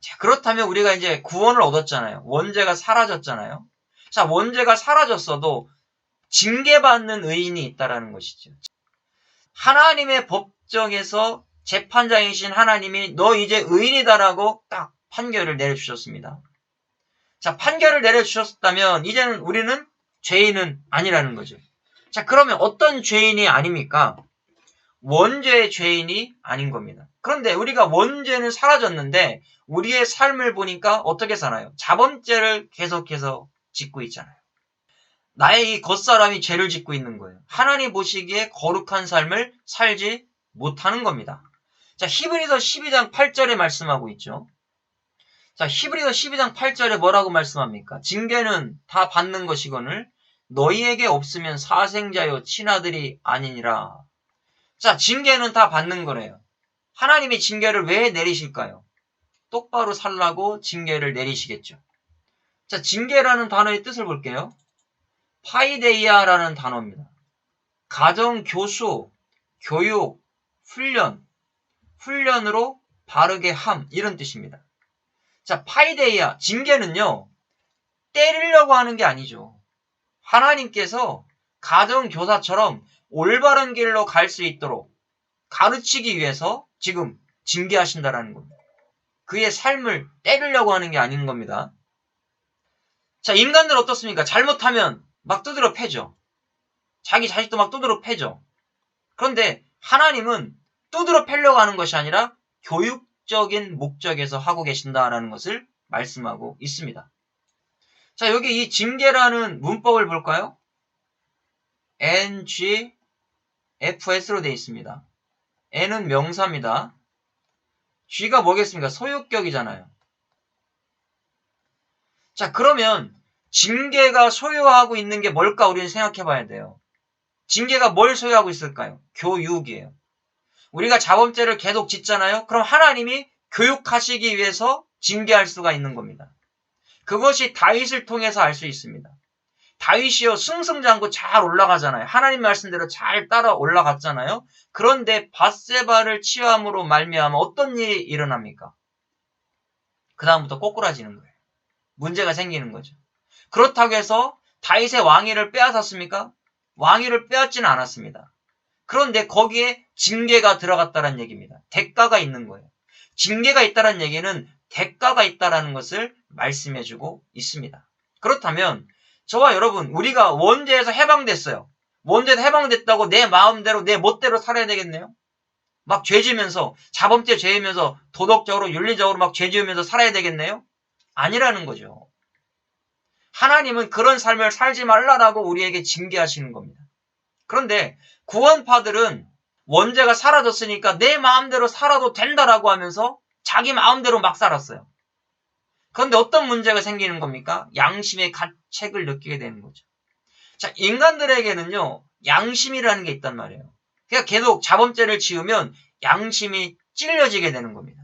자, 그렇다면 우리가 이제 구원을 얻었잖아요. 원죄가 사라졌잖아요. 자, 원죄가 사라졌어도 징계받는 의인이 있다라는 것이죠. 하나님의 법정에서 재판장이신 하나님이 너 이제 의인이다라고 딱 판결을 내려주셨습니다. 자, 판결을 내려주셨다면 이제는 우리는 죄인은 아니라는 거죠. 자, 그러면 어떤 죄인이 아닙니까? 원죄의 죄인이 아닌 겁니다. 그런데 우리가 원죄는 사라졌는데 우리의 삶을 보니까 어떻게 살아요? 자범죄를 계속해서 짓고 있잖아요. 나의 이 겉사람이 죄를 짓고 있는 거예요. 하나님 보시기에 거룩한 삶을 살지 못하는 겁니다. 자, 히브리서 12장 8절에 말씀하고 있죠. 자, 히브리서 12장 8절에 뭐라고 말씀합니까? 징계는 다 받는 것이거늘 너희에게 없으면 사생자여 친아들이 아니니라. 자, 징계는 다 받는 거래요. 하나님이 징계를 왜 내리실까요? 똑바로 살라고 징계를 내리시겠죠. 자, 징계라는 단어의 뜻을 볼게요. 파이데이아라는 단어입니다. 가정, 교수, 교육, 훈련으로 바르게 함 이런 뜻입니다. 자, 파이데이아, 징계는요. 때리려고 하는 게 아니죠. 하나님께서 가정교사처럼 올바른 길로 갈 수 있도록 가르치기 위해서 지금 징계하신다라는 겁니다. 그의 삶을 때리려고 하는 게 아닌 겁니다. 자, 인간들 어떻습니까? 잘못하면 막 두드려 패죠. 자기 자식도 막 두드려 패죠. 그런데 하나님은 두드려 패려고 하는 것이 아니라 교육적인 목적에서 하고 계신다라는 것을 말씀하고 있습니다. 자, 여기 이 징계라는 문법을 볼까요? NGFS로 되어 있습니다. N은 명사입니다. G가 뭐겠습니까? 소유격이잖아요. 자, 그러면 징계가 소유하고 있는 게 뭘까 우리는 생각해 봐야 돼요. 징계가 뭘 소유하고 있을까요? 교육이에요. 우리가 자범죄를 계속 짓잖아요. 그럼 하나님이 교육하시기 위해서 징계할 수가 있는 겁니다. 그것이 다윗을 통해서 알 수 있습니다. 다윗이요 승승장구 잘 올라가잖아요. 하나님 말씀대로 잘 따라 올라갔잖아요. 그런데 밧세바를 취함으로 말미암아 어떤 일이 일어납니까? 그 다음부터 꼬꾸라지는 거예요. 문제가 생기는 거죠. 그렇다고 해서 다윗의 왕위를 빼앗았습니까? 왕위를 빼앗지는 않았습니다. 그런데 거기에 징계가 들어갔다는 얘기입니다. 대가가 있는 거예요. 징계가 있다는 얘기는 대가가 있다는 것을 말씀해주고 있습니다. 그렇다면 저와 여러분 우리가 원죄에서 해방됐어요. 원죄에서 해방됐다고 내 마음대로 내 멋대로 살아야 되겠네요? 막 죄지면서 자범죄 죄이면서 도덕적으로 윤리적으로 막 죄지으면서 살아야 되겠네요? 아니라는 거죠. 하나님은 그런 삶을 살지 말라라고 우리에게 징계하시는 겁니다. 그런데 구원파들은 원죄가 사라졌으니까 내 마음대로 살아도 된다라고 하면서 자기 마음대로 막 살았어요. 그런데 어떤 문제가 생기는 겁니까? 양심의 가책을 느끼게 되는 거죠. 자, 인간들에게는요, 양심이라는 게 있단 말이에요. 그러니까 계속 자범죄를 지으면 양심이 찔려지게 되는 겁니다.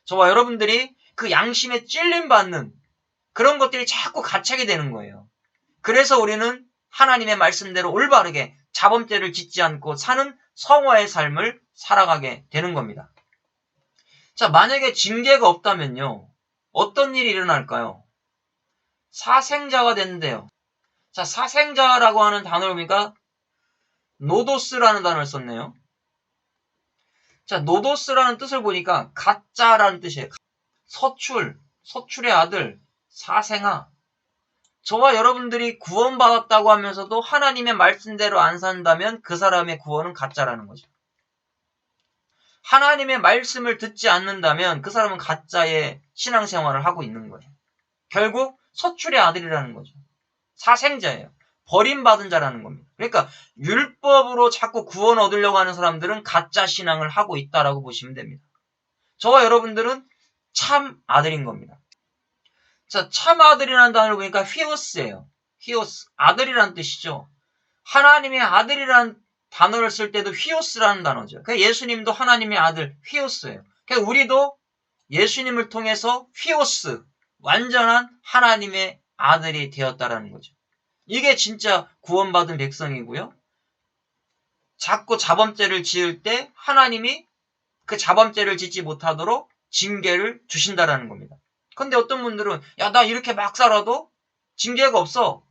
저와 여러분들이 그 양심에 찔림받는 그런 것들이 자꾸 가책이 되는 거예요. 그래서 우리는 하나님의 말씀대로 올바르게 자범죄를 짓지 않고 사는 성화의 삶을 살아가게 되는 겁니다. 자, 만약에 징계가 없다면요. 어떤 일이 일어날까요? 사생자가 됐는데요. 자, 사생자라고 하는 단어를 보니까 노도스라는 단어를 썼네요. 자, 노도스라는 뜻을 보니까 가짜라는 뜻이에요. 서출의 아들, 사생아. 저와 여러분들이 구원받았다고 하면서도 하나님의 말씀대로 안 산다면 그 사람의 구원은 가짜라는 거죠. 하나님의 말씀을 듣지 않는다면 그 사람은 가짜의 신앙생활을 하고 있는 거예요. 결국 서출의 아들이라는 거죠. 사생자예요. 버림받은 자라는 겁니다. 그러니까 율법으로 자꾸 구원 얻으려고 하는 사람들은 가짜 신앙을 하고 있다라고 보시면 됩니다. 저와 여러분들은 참 아들인 겁니다. 자, 참 아들이라는 단어를 보니까 휘오스예요. 휘오스, 아들이라는 뜻이죠. 하나님의 아들이라는 단어를 쓸 때도 휘오스라는 단어죠. 그러니까 예수님도 하나님의 아들 휘오스예요. 그러니까 우리도 예수님을 통해서 휘오스, 완전한 하나님의 아들이 되었다라는 거죠. 이게 진짜 구원받은 백성이고요. 자꾸 자범죄를 지을 때 하나님이 그 자범죄를 짓지 못하도록 징계를 주신다라는 겁니다. 근데 어떤 분들은 야, 나 이렇게 막 살아도 징계가 없어.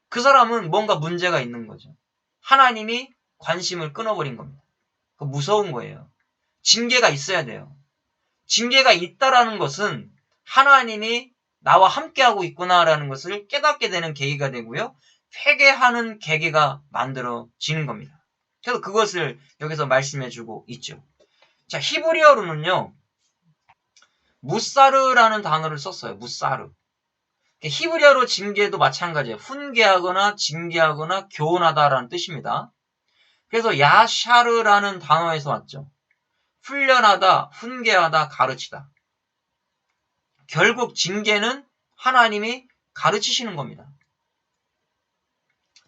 그 사람은 뭔가 문제가 있는 거죠. 하나님이 관심을 끊어버린 겁니다. 그 무서운 거예요. 징계가 있어야 돼요. 징계가 있다라는 것은 하나님이 나와 함께하고 있구나라는 것을 깨닫게 되는 계기가 되고요. 회개하는 계기가 만들어지는 겁니다. 그래서 그것을 여기서 말씀해주고 있죠. 자, 히브리어로는요. 무사르라는 단어를 썼어요. 무사르. 히브리어로 징계도 마찬가지예요. 훈계하거나 징계하거나 교훈하다라는 뜻입니다. 그래서 야샤르라는 단어에서 왔죠. 훈련하다, 훈계하다, 가르치다. 결국 징계는 하나님이 가르치시는 겁니다.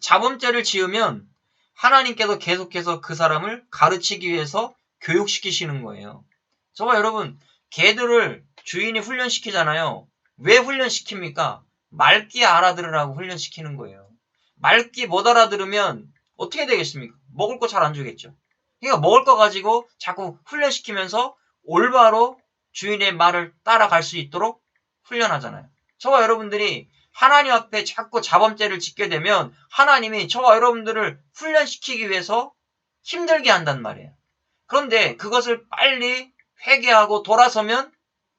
자범죄를 지으면 하나님께서 계속해서 그 사람을 가르치기 위해서 교육시키시는 거예요. 저와 여러분, 개들을 주인이 훈련시키잖아요. 왜 훈련시킵니까? 말귀 알아들으라고 훈련시키는 거예요. 말귀 못 알아들으면 어떻게 되겠습니까? 먹을 거 잘 안 주겠죠. 그러니까 먹을 거 가지고 자꾸 훈련시키면서 올바로 주인의 말을 따라갈 수 있도록 훈련하잖아요. 저와 여러분들이 하나님 앞에 자꾸 자범죄를 짓게 되면 하나님이 저와 여러분들을 훈련시키기 위해서 힘들게 한단 말이에요. 그런데 그것을 빨리 회개하고 돌아서면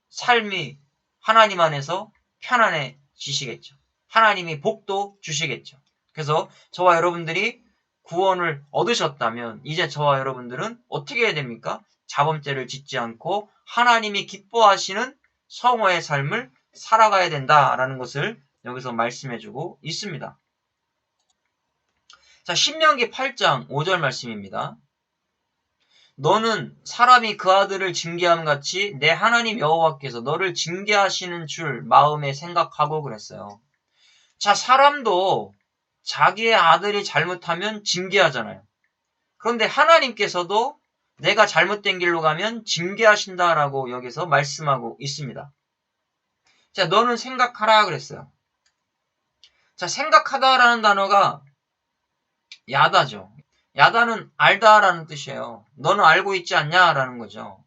삶이 하나님 안에서 편안해지시겠죠. 하나님이 복도 주시겠죠. 그래서 저와 여러분들이 구원을 얻으셨다면 이제 저와 여러분들은 어떻게 해야 됩니까? 자범죄를 짓지 않고 하나님이 기뻐하시는 성화의 삶을 살아가야 된다라는 것을 여기서 말씀해주고 있습니다. 자, 신명기 8장 5절 말씀입니다. 너는 사람이 그 아들을 징계함 같이 내 하나님 여호와께서 너를 징계하시는 줄 마음에 생각하고 그랬어요. 자, 사람도 자기의 아들이 잘못하면 징계하잖아요. 그런데 하나님께서도 내가 잘못된 길로 가면 징계하신다라고 여기서 말씀하고 있습니다. 자, 너는 생각하라 그랬어요. 자, 생각하다라는 단어가 야다죠. 야다는 알다라는 뜻이에요. 너는 알고 있지 않냐라는 거죠.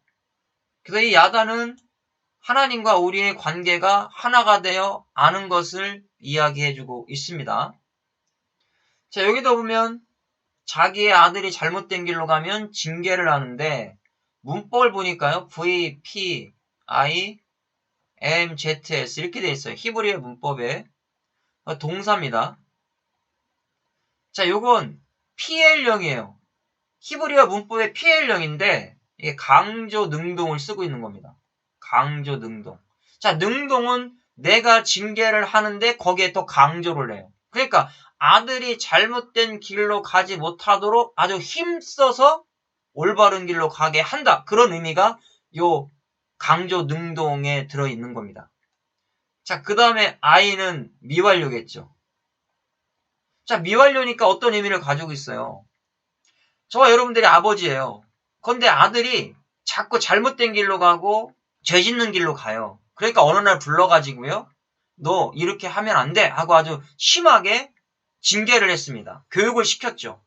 그래서 이 야다는 하나님과 우리의 관계가 하나가 되어 아는 것을 이야기해주고 있습니다. 자, 여기도 보면 자기의 아들이 잘못된 길로 가면 징계를 하는데 문법을 보니까요. V, P, I, M, Z, S 이렇게 되어 있어요. 히브리어 문법에 동사입니다. 자, 요건 PL형이에요. 히브리어 문법의 PL형인데 이게 강조 능동을 쓰고 있는 겁니다. 강조 능동. 자, 능동은 내가 징계를 하는데 거기에 더 강조를 해요. 그러니까 아들이 잘못된 길로 가지 못하도록 아주 힘써서 올바른 길로 가게 한다. 그런 의미가 요 강조 능동에 들어있는 겁니다. 자, 그 다음에 I는 미완료겠죠. 자, 미완료니까 어떤 의미를 가지고 있어요? 저와 여러분들이 아버지예요. 그런데 아들이 자꾸 잘못된 길로 가고 죄 짓는 길로 가요. 그러니까 어느 날 불러가지고요. 너 이렇게 하면 안 돼 하고 아주 심하게 징계를 했습니다. 교육을 시켰죠.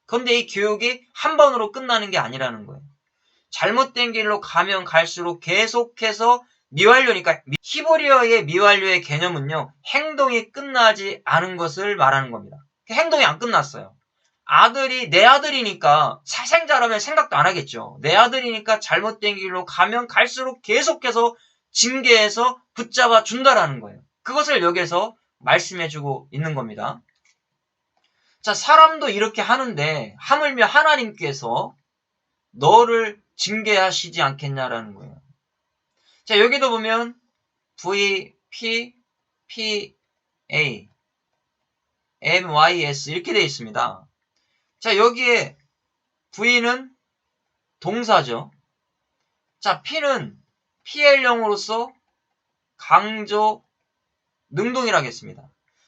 그런데 이 교육이 한 번으로 끝나는 게 아니라는 거예요. 잘못된 길로 가면 갈수록 계속해서 미완료니까 히브리어의 미완료의 개념은요. 행동이 끝나지 않은 것을 말하는 겁니다. 행동이 안 끝났어요. 아들이 내 아들이니까 사생자라면 생각도 안 하겠죠. 내 아들이니까 잘못된 길로 가면 갈수록 계속해서 징계해서 붙잡아 준다라는 거예요. 그것을 여기서 말씀해주고 있는 겁니다. 자, 사람도 이렇게 하는데 하물며 하나님께서 너를 징계하시지 않겠냐라는 거예요. 자, 여기도 보면 V, P, P, A, M, Y, S 이렇게 되어 있습니다. 자, 여기에 V는 동사죠. 자, P는 PL형으로서 강조 능동이라겠습니다.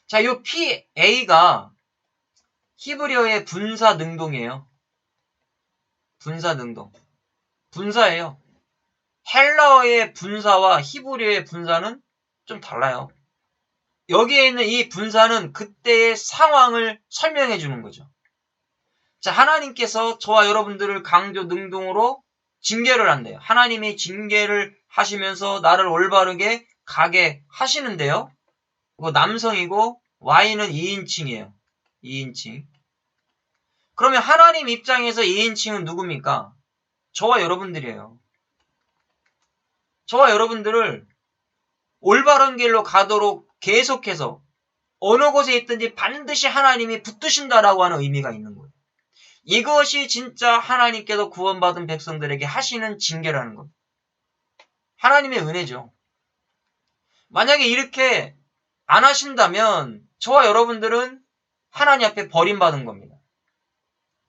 자, 이 PA가 히브리어의 분사 능동이에요. 분사 능동. 분사예요. 헬라어의 분사와 히브리어의 분사는 좀 달라요. 여기에 있는 이 분사는 그때의 상황을 설명해 주는 거죠. 자, 하나님께서 저와 여러분들을 강조 능동으로 징계를 한대요. 하나님이 징계를 하시면서 나를 올바르게 가게 하시는데요. 이거 남성이고 Y는 2인칭이에요. 2인칭. 그러면 하나님 입장에서 2인칭은 누굽니까? 저와 여러분들이에요. 저와 여러분들을 올바른 길로 가도록 계속해서 어느 곳에 있든지 반드시 하나님이 붙드신다라고 하는 의미가 있는 거예요. 이것이 진짜 하나님께서 구원받은 백성들에게 하시는 징계라는 겁니다. 하나님의 은혜죠. 만약에 이렇게 안 하신다면 저와 여러분들은 하나님 앞에 버림받은 겁니다.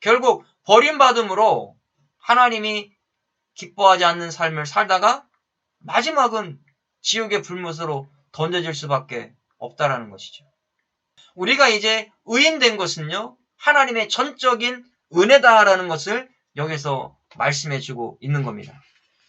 결국 버림받음으로 하나님이 기뻐하지 않는 삶을 살다가 마지막은 지옥의 불못으로 던져질 수밖에 없다라는 것이죠. 우리가 이제 의인된 것은요, 하나님의 전적인 은혜다라는 것을 여기서 말씀해주고 있는 겁니다.